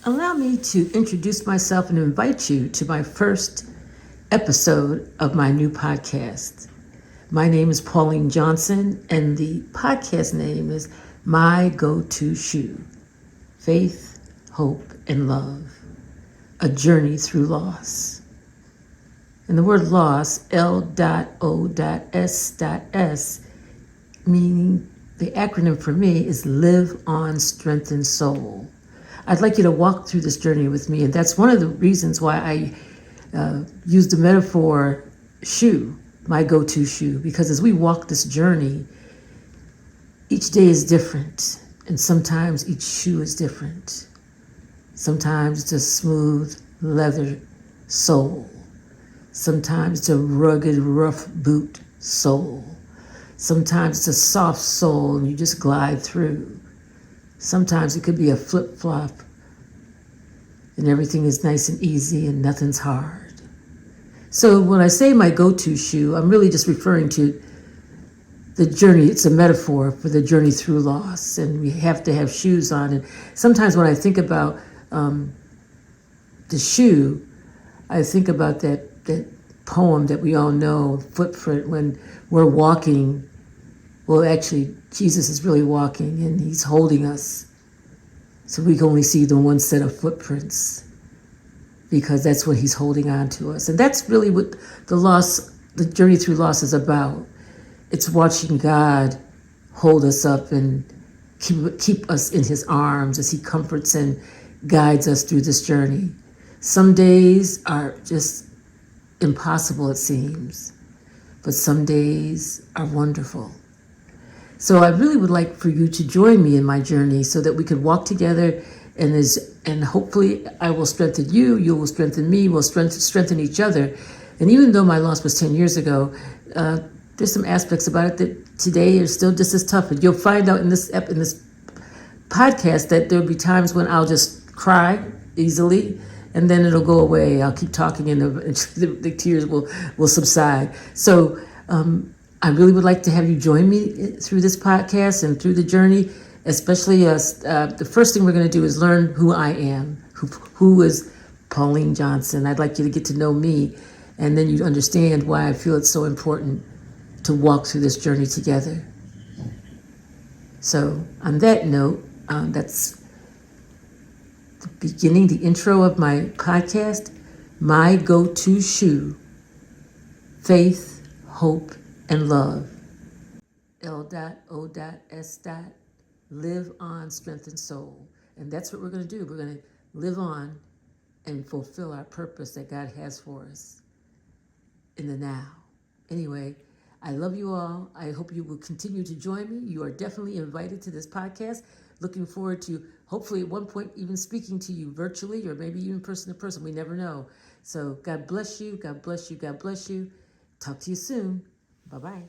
Allow me to introduce myself and invite you to my first episode of my new podcast. My name is Pauline Johnson, and the podcast name is My Go-To Shoe: Faith, Hope, and Love, a journey through loss. And the word loss, L.O.S.S, meaning the acronym for me is Live On, Strengthen Soul. I'd like you to walk through this journey with me, and that's one of the reasons why I use the metaphor shoe, my go-to shoe, because as we walk this journey, each day is different, and sometimes each shoe is different. Sometimes it's a smooth leather sole. Sometimes it's a rugged, rough boot sole. Sometimes it's a soft sole and you just glide through. Sometimes it could be a flip-flop and everything is nice and easy and nothing's hard. So when I say my go-to shoe, I'm really just referring to the journey. It's a metaphor for the journey through loss, and we have to have shoes on. And sometimes when I think about the shoe, I think about that poem that we all know, Footprint, when we're walking. Well, actually, Jesus is really walking, and he's holding us. So we can only see the one set of footprints, because that's what he's holding on to us. And that's really what the journey through loss is about. It's watching God hold us up and keep us in his arms as he comforts and guides us through this journey. Some days are just impossible, it seems, but some days are wonderful. So I really would like for you to join me in my journey so that we could walk together, and hopefully I will strengthen you, you will strengthen me, we'll strengthen each other. And even though my loss was 10 years ago, there's some aspects about it that today are still just as tough. And you'll find out in this podcast that there'll be times when I'll just cry easily, and then it'll go away. I'll keep talking, and the tears will subside. So I really would like to have you join me through this podcast and through the journey, especially the first thing we're going to do is learn who I am, who is Pauline Johnson. I'd like you to get to know me, and then you understand why I feel it's so important to walk through this journey together. So on that note, that's the beginning, the intro of my podcast, My Go-To Shoe: Faith, Hope, and Love. L.O.S. Live on, strengthen soul. And that's what we're going to do. We're going to live on and fulfill our purpose that God has for us in the now. Anyway, I love you all. I hope you will continue to join me. You are definitely invited to this podcast. Looking forward to hopefully at one point even speaking to you virtually, or maybe even person to person. We never know. So God bless you. God bless you. God bless you. Talk to you soon. Bye-bye.